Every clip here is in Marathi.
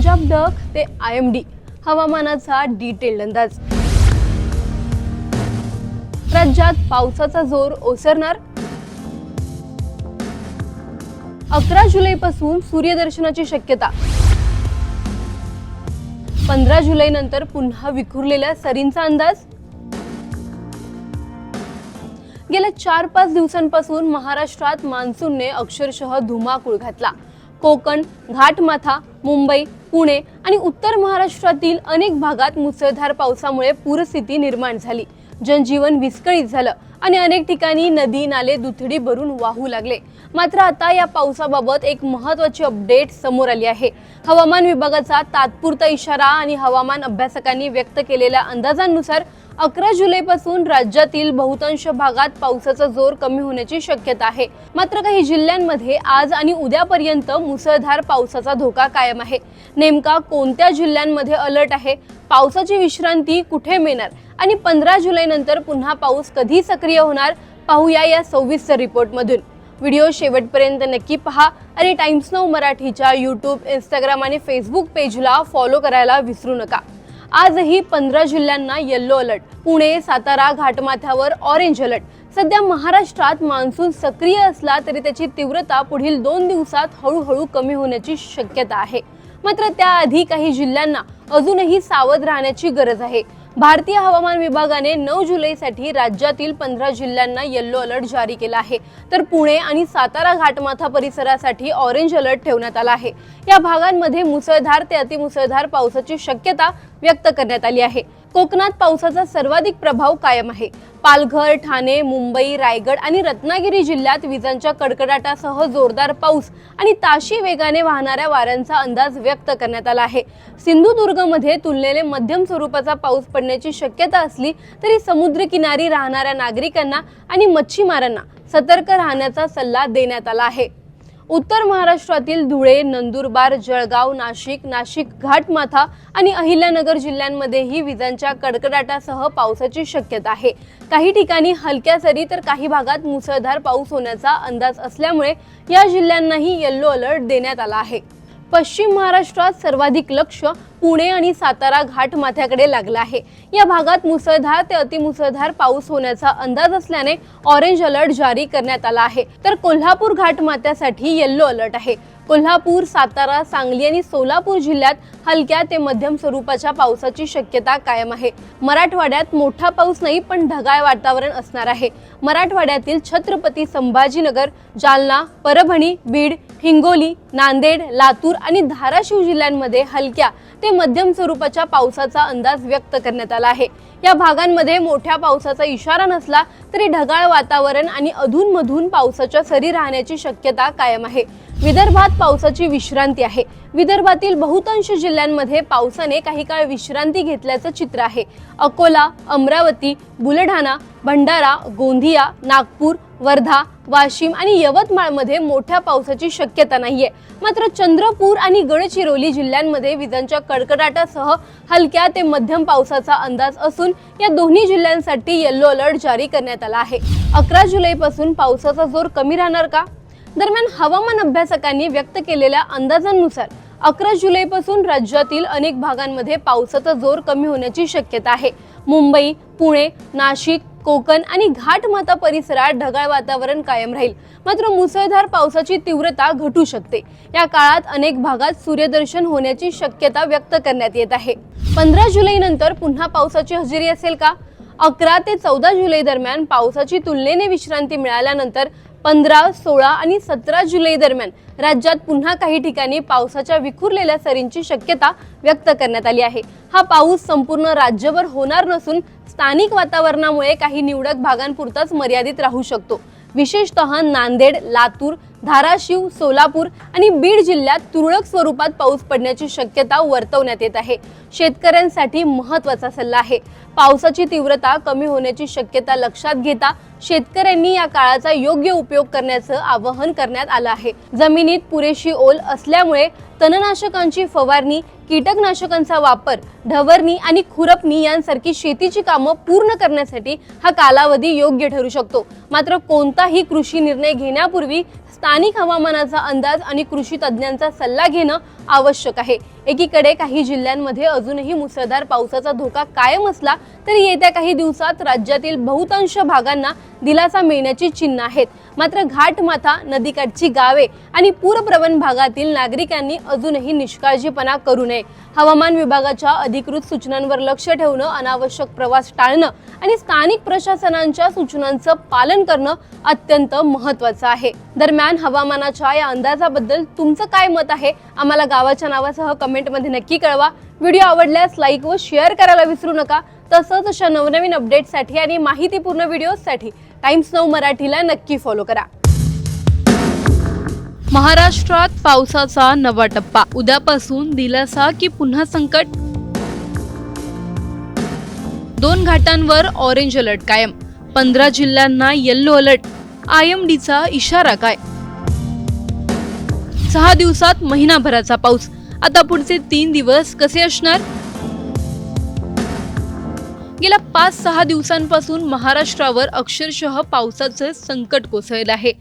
अजाबदक ते IMD हवामानाचा डिटेल्ड अंदाज। राज्यात पावसाचा जोर ओसरणार। 11 जुलैपासून सूर्यदर्शनाची शक्यता। 15 जुलै नंतर पुन्हा विखुरलेल्या सरींचा अंदाज। गेल्या 4-5 दिवसांपासून महाराष्ट्रात मान्सूनने अक्षरशः धुमाकूळ घातला। कोकण, घाटमाथा, मुंबई, पुणे आणि उत्तर महाराष्ट्रातील अनेक भागात मुसळधार पावसामुळे पूरस्थिती निर्माण झाली। जनजीवन विस्कळीत झालं आणि अनेक ठिकाणी नदी नाले दुथडी भरून वाहू लागले। मात्र आता या पावसाबाबत एक महत्त्वाची अपडेट समोर आली आहे। हवामान विभागाचा तात्पुरता इशारा आणि हवामान अभ्यासकांनी व्यक्त केलेल्या अंदाजानुसार 11 जुलैपासून राज्यातील बहुतांश भागात पावसाचा जोर कमी होण्याची शक्यता आहे। मात्र काही जिल्ह्यांमध्ये आज आणि उद्यापर्यंत मुसळधार पावसाचा धोका कायम आहे। नेमका कोणत्या जिल्ह्यांमध्ये अलर्ट आहे, पावसाची विश्रांती कुठे मिळणार आणि 15 जुलै नंतर पुन्हा पाऊस कधी सक्रिय होणार, पाहूया या सविस्तर रिपोर्टमधून। व्हिडिओ शेवटपर्यंत नक्की पहा आणि टाइम्स नाऊ मराठीच्या YouTube, Instagram आणि Facebook पेजला फॉलो करायला विसरू नका। आजही 15 जिल्ह्यांना येलो अलर्ट, पुणे, सातारा, घाटमाथ्यावर ऑरेंज अलर्ट। सध्या महाराष्ट्रात मान्सून सक्रिय असला तरी त्याची तीव्रता पुढील 2 दिवसात हळूहळू कमी होण्याची शक्यता आहे। मात्र त्याआधी काही जिल्ह्यांना अजूनही सावध राहण्याची गरज आहे। भारतीय हवामान विभागाने 9 जुलैसाठी राज्यातील 15 जिल्ह्यांना येलो अलर्ट जारी केला आहे, तर पुणे आणि सातारा घाटमाथा परिसरासाठी ऑरेंज अलर्ट ठेवण्यात आला आहे। या भागांमध्ये मुसळधार ते अतिमुसळधार पावसाची शक्यता व्यक्त करण्यात आली आहे। कोकणात पावसाचा सर्वाधिक प्रभाव कायम आहे। पालघर, ठाणे, मुंबई, रायगड आणि रत्नागिरी जिल्ह्यात विजांच्या कडकडाटासह जोरदार पाऊस आणि ताशी वेगाने वाहणाऱ्या वाऱ्यांचा अंदाज व्यक्त करण्यात आला आहे। सिंधुदुर्गमध्ये तुलनेने मध्यम स्वरूपाचा पाऊस पडण्याची शक्यता असली तरी समुद्रकिनारी राहणाऱ्या नागरिकांना आणि मच्छीमारांना सतर्क राहण्याचा सल्ला देण्यात आला आहे। उत्तर महाराष्ट्रातील धुळे, नंदुरबार, जळगाव, नाशिक घाटमाथा आणि अहिल्यानगर जिल्ह्यांमध्येही विजांच्या कडकडाटासह पावसाची शक्यता आहे। काही ठिकाणी हलक्या सरी तर काही भागात मुसळधार पाऊस होण्याचा अंदाज असल्यामुळे या जिल्ह्यांनाही येलो अलर्ट देण्यात आला आहे। पश्चिम महाराष्ट्रात सर्वाधिक लक्ष पुणे आणि सातारा घाटमाथ्याकडे लागलं आहे। या भागात मुसळधार ते अतिमुसळधार पाऊस होण्याचा अंदाज असल्याने ऑरेंज अलर्ट जारी करण्यात आला आहे, तर कोल्हापूर घाटमाथ्यासाठी येलो अलर्ट आहे। कोल्हापूर, सातारा, सांगली आणि सोलापूर जिल्ह्यात हलक्या ते मध्यम स्वरूपाच्या पावसाची शक्यता कायम आहे। मराठवाड्यात मोठा पाऊस नाही पण ढगाळ वातावरण असणार आहे। मराठवाड्यातील छत्रपती संभाजीनगर, जालना, परभणी, बीड, हिंगोली, नांदेड, लातूर आणि धाराशिव जिल्ह्यांमध्ये हलक्या ते मध्यम स्वरूपाच्या पावसाचा अंदाज व्यक्त करण्यात आला आहे। या भागांमध्ये मोठ्या पावसाचा इशारा नसला तरी ढगाळ वातावरण आणि अधूनमधून पावसाच्या सरी राहण्याची शक्यता कायम आहे। विदर्भात पावसाची विश्रांती आहे। विदर्भातील बहुतांश जिल्ह्यांमध्ये पावसाने काही काळ विश्रांती घेतल्याचं चित्र आहे। अकोला, अमरावती, बुलढाणा, भंडारा, गोंदिया, नागपूर, वर्धा, वाशिम आणि यवतमाळमध्ये मोठ्या पावसाची शक्यता नाहीये। मात्र चंद्रपूर आणि गडचिरोली जिल्ह्यांमध्ये विजांच्या कडकडाटासह हलक्या ते मध्यम पावसाचा अंदाज असून या दोन्ही जिल्ह्यांसाठी येलो अलर्ट जारी करण्यात आला आहे। 11 जुलैपासून पावसाचा जोर कमी राहणार का? दरम्यान हवामान अभ्यासकांनी व्यक्त केलेल्या अंदाजानुसार 11 जुलैपासून राज्यातील अनेक भागांमध्ये पावसाचा जोर कमी होण्याची शक्यता आहे। मुंबई, पुणे, नाशिक, कोकण आणि घाटमाथा परिसरात ढगाळ वातावरण कायम राहील, मात्र मुसळधार पावसाची तीव्रता घटू शकते। या काळात अनेक भागात सूर्यदर्शन होण्याची शक्यता व्यक्त करण्यात येत आहे। 15 जुलै नंतर पुन्हा पावसाची हजेरी असेल का? 11 ते 14 जुलै दरम्यान पावसाची तुलनेने विश्रांती मिळाल्यानंतर 15, 16 आणि 17 जुलै दरम्यान राज्यात पुन्हा काही ठिकाणी पावसाच्या विखुरलेल्या सरींची शक्यता व्यक्त करण्यात आली आहे। हा पाऊस संपूर्ण राज्यभर होणार नसून स्थानिक वातावरणामुळे काही निवडक भागांपुरताच मर्यादित राहू शकतो। विशेषतः नांदेड, लातूर, धाराशिव, सोलापूर आणि बीड जिल्ह्यात तुरळक स्वरूपात पाऊस पडण्याची शक्यता वर्तवण्यात येत आहे। शेतकऱ्यांसाठी महत्त्वाचा सल्ला आहे। पावसाची तीव्रता कमी होण्याची शक्यता लक्षात घेता शेतकऱ्यांनी या काळाचा योग्य उपयोग करण्याचं आवाहन करण्यात आलं आहे। जमिनीत पुरेशी ओल असल्यामुळे तणनाशकांची फवारणी, कीटकनाशकांचा वापर, ढवरणी आणि खुरपणी यांसारखी शेतीची कामं पूर्ण करण्यासाठी हा कालावधी योग्य ठरू शकतो। मात्र कोणताही कृषी निर्णय घेण्यापूर्वी स्थानिक हवामानाचा अंदाज आणि कृषी तज्ञांचा सल्ला घेणं आवश्यक आहे। एकीकडे काही जिल्ह्यांमध्ये अजूनही मुसळधार पावसाचा धोका कायम असला तरी येत्या काही दिवसात राज्यातील बहुतांश भागांना दिलासा मिळण्याची चिन्ह आहेत. मात्र घाटमाथा, नदीकाठची गावे आणि पूरप्रवण भागातील नागरिकांनी अजूनही निष्काळजीपणा करू नये. हवामान विभागाच्या अधिकृत सूचनांवर लक्ष ठेवणं, अनावश्यक प्रवास टाळणं आणि स्थानिक प्रशासनांच्या सूचनांचं पालन करणं अत्यंत महत्त्वाचं आहे. दरम्यान हवामानाच्या या अंदाजाबद्दल तुमचं काय मत आहे? आम्हाला गावाच्या नावासह कमेंटमध्ये नक्की कळवा. व्हिडिओ आवडल्यास लाईक व शेअर करायला विसरू नका. तसंच अशा नवनवीन अपडेट्ससाठी आणि माहितीपूर्ण व्हिडिओजसाठी टाइम्स नाऊ मराठीला नक्की फॉलो करा. महाराष्ट्रात पावसाचा नवा टप्पा, उद्यापासून दिलासा की पुन्हा संकट? 2 घाटांवर ऑरेंज अलर्ट कायम, 15 जिल्ह्यांना येल्लो अलर्ट. IMDचा इशारा काय? 6 दिवसात महिनाभराचा पाऊस. आता पुढचे 3 दिवस कसे असणार? गेल्या 5-6 दिवसांपासून महाराष्ट्रावर अक्षरशः पावसाचे संकट कोसळले आहे.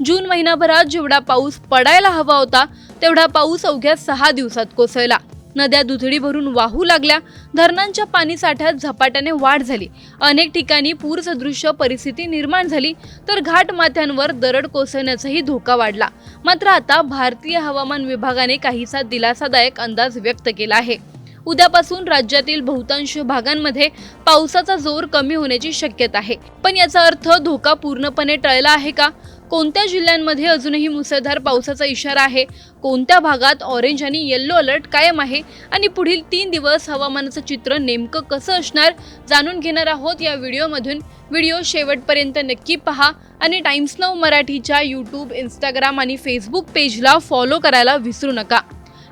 जून महिनाभरात जेवढा पाऊस पडायला हवा होता तेवढा पाऊस अवघ्या 6 दिवसात कोसळला. नद्या दुथडी भरून वाहू लागल्या, धरणांच्या पाणीसाठ्यात झपाट्याने वाढ झाली, अनेक ठिकाणी पूरसदृश्य परिस्थिती निर्माण झाली, तर घाटमाथ्यांवर दरड कोसळण्याचाही धोका वाढला. मात्र आता भारतीय हवामान विभागाने काहीसा दिलासादायक अंदाज व्यक्त केला आहे. उद्यापासून राज्यातील बहुतांश भागांमध्ये पावसाचा जोर कमी होण्याची शक्यता आहे. पण याचा अर्थ धोका पूर्णपणे टळला आहे का? कोणत्या जिल्ह्यांमध्ये अजूनही मुसळधार पावसाचा इशारा आहे? कोणत्या भागात ऑरेंज आणि येल्लो अलर्ट कायम आहे? आणि पुढील 3 दिवस हवामानाचं चित्र नेमकं कसं असणार जाणून घेणार आहोत या व्हिडिओमधून. व्हिडिओ शेवटपर्यंत नक्की पहा आणि टाइम्स नाऊ मराठीच्या यूट्यूब, इंस्टाग्राम आणि फेसबुक पेजला फॉलो करायला विसरू नका.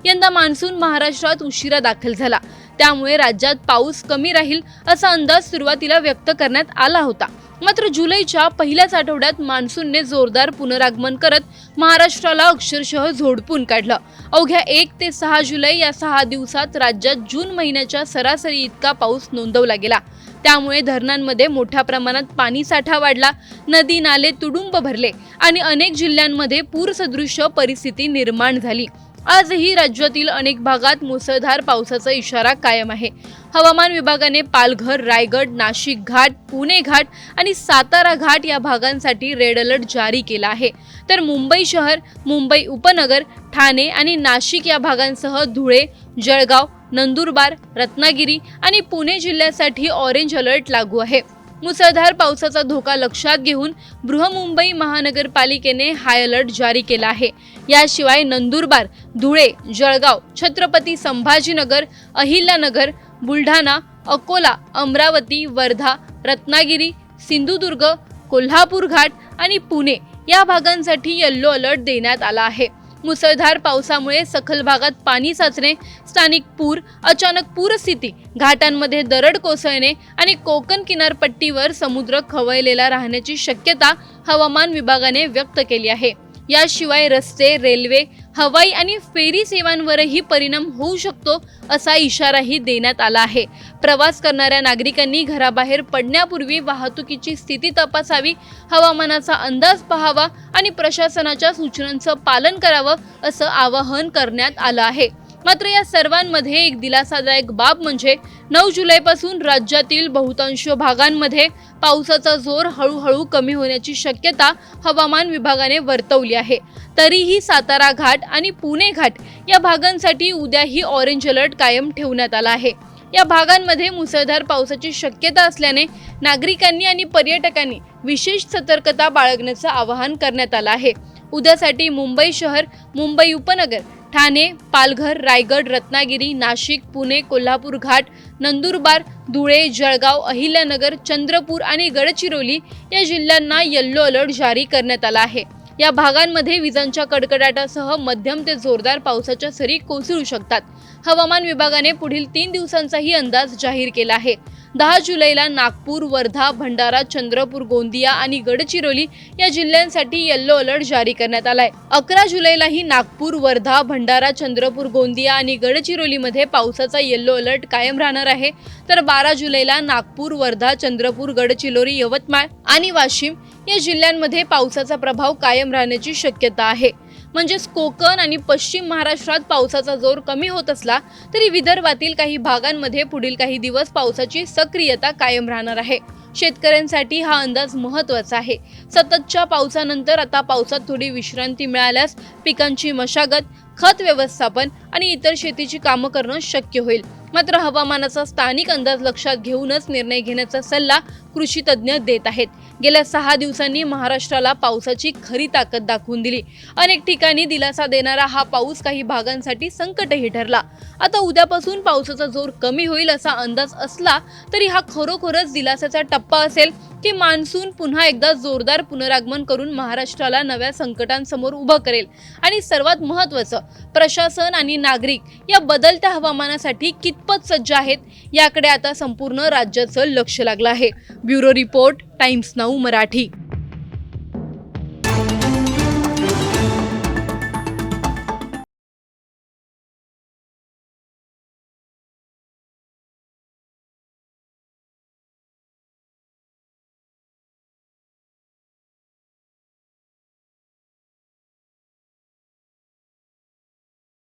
यंदा मान्सून महाराष्ट्रात उशिरा दाखल झाला, त्यामुळे राज्यात पाऊस कमी राहील असा अंदाज सुरुवातीला व्यक्त करण्यात आला होता. मात्र जुलैच्या पहिल्याच आठवड्यात मान्सूनने जोरदार पुनरागमन करत महाराष्ट्राला अक्षरशः झोडपून काढलं. अवघ्या 1 ते 6 जुलै या 6 दिवसात राज्यात जून महिन्याच्या सरासरी इतका पाऊस नोंदवला गेला. त्यामुळे धरणांमध्ये मोठ्या प्रमाणात पाणीसाठा वाढला, नदी नाले तुडुंब भरले आणि अनेक जिल्ह्यांमध्ये पूरसदृश्य परिस्थिती निर्माण झाली. आजही राज्यातील अनेक भागात मुसळधार पावसाचा इशारा कायम आहे. हवामान विभागाने पालघर, रायगड, नाशिक घाट, पुणे घाट आणि सातारा घाट या भागांसाठी रेड अलर्ट जारी केला आहे. तर मुंबई शहर, मुंबई उपनगर, ठाणे आणि नाशिक या भागांसह धुळे, जळगाव, नंदुरबार, रत्नागिरी आणि पुणे जिल्ह्यासाठी ऑरेंज अलर्ट लागू आहे. मुसळधार पावसाचा धोका लक्षात घेऊन बृहमुंबई महानगरपालिकेने हाय अलर्ट जारी केला आहे. याशिवाय नंदुरबार, धुळे, जळगाव, छत्रपती संभाजीनगर, अहिल्यानगर, बुलढाणा, अकोला, अमरावती, वर्धा, रत्नागिरी, सिंधुदुर्ग, कोल्हापूर घाट आणि पुणे या भागांसाठी येल्लो अलर्ट देण्यात आला आहे. मुसळधार पावसामुळे सखल भागात पाणी साचणे, स्थानिक पूर, अचानक पूरस्थिती, घाटांमध्ये दरड कोसळणे आणि कोकण किनारपट्टीवर समुद्र खवळलेला राहण्याची शक्यता हवामान विभागाने व्यक्त केली आहे. याशिवाय रस्ते, रेल्वे, हवाई आणि फेरी सेवांवरही परिणाम होऊ शकतो असा इशाराही देण्यात आला आहे. प्रवास करणाऱ्या नागरिकांनी घराबाहेर पडण्यापूर्वी वाहतुकीची स्थिती तपासावी, हवामानाचा अंदाज पाहावा आणि प्रशासनाच्या सूचनांचं पालन करावं असं आवाहन करण्यात आलं आहे. मात्र या सर्वांमध्ये एक दिलासादायक बाब म्हणजे 9 जुलैपासून राज्यातील बहुतांश भागांमध्ये पावसाचा जोर हळूहळू कमी होण्याची शक्यता हवामान विभागाने वर्तवली आहे. तरीही सातारा घाट आणि पुणे घाट या भागांसाठी उद्याही ऑरेंज अलर्ट कायम ठेवण्यात आला आहे. या भागांमध्ये मुसळधार पावसाची शक्यता असल्याने नागरिकांनी आणि पर्यटकांनी विशेष सतर्कता बाळगण्याचं आवाहन करण्यात आलं आहे. उद्यासाठी मुंबई शहर, मुंबई उपनगर, ठाणे, पालघर, रायगड, रत्नागिरी, नाशिक, पुणे, कोल्हापूर घाट, नंदुरबार, धुळे, जळगाव, अहिल्यानगर, चंद्रपूर आणि गडचिरोली या जिल्ह्यांना येल्लो अलर्ट जारी करण्यात आला आहे. या भागांमध्ये विजांच्या कडकडाटासह मध्यम ते जोरदार पावसाच्या सरी कोसळू शकतात. हवामान विभागाने पुढील 3 दिवसांचाही अंदाज जाहीर केला आहे. 10 जुलैला नागपूर, वर्धा, भंडारा, चंद्रपूर, गोंदिया आणि गडचिरोली या जिल्ह्यांसाठी येल्लो अलर्ट जारी करण्यात आलाय. 11 जुलैलाही नागपूर, वर्धा, भंडारा, चंद्रपूर, गोंदिया आणि गडचिरोलीमध्ये पावसाचा येल्लो अलर्ट कायम राहणार आहे. तर 12 जुलैला नागपूर, वर्धा, चंद्रपूर, गडचिरोली, यवतमाळ आणि वाशिम या जिल्ह्यांमध्ये पावसाचा प्रभाव कायम राहण्याची शक्यता आहे. म्हणजेच कोकण आणि पश्चिम महाराष्ट्रात पावसाचा जोर कमी होत असला तरी विदर्भातील काही भागांमध्ये पुढील काही दिवस पावसाची सक्रियता कायम राहणार आहे। शेतकऱ्यांसाठी हा अंदाज महत्त्वाचा आहे। सततच्या पावसानंतर आता पावसात थोडी विश्रांती मिळाल्यास पिकांची मशागत, खत व्यवस्थापन आणि इतर शेतीची कामं करणं शक्य होईल। मात्र हवामानाचा स्थानिक अंदाज लक्षात घेऊनच निर्णय घेण्याचा सल्ला कृषी तज्ज्ञ देत आहेत। गेल्या 6 दिवसांनी महाराष्ट्राला पावसाची खरी ताकद दाखवून दिली। अनेक ठिकाणी दिलासा देणारा हा पाऊस काही भागांसाठी संकटही ठरला। आता उद्यापासून पावसाचा जोर कमी होईल असा अंदाज असला तरी हा खरोखरच दिलासाचा टप्पा असेल की मान्सून पुन्हा एकदा जोरदार पुनरागमन करून महाराष्ट्राला नव्या संकटांसमोर उभं करेल। आणि सर्वात महत्त्वाचं, प्रशासन आणि नागरिक या बदलत्या हवामानासाठी कितपत सज्ज आहेत याकडे आता संपूर्ण राज्याचं लक्ष लागलं आहे। Bureau report, times now Marathi.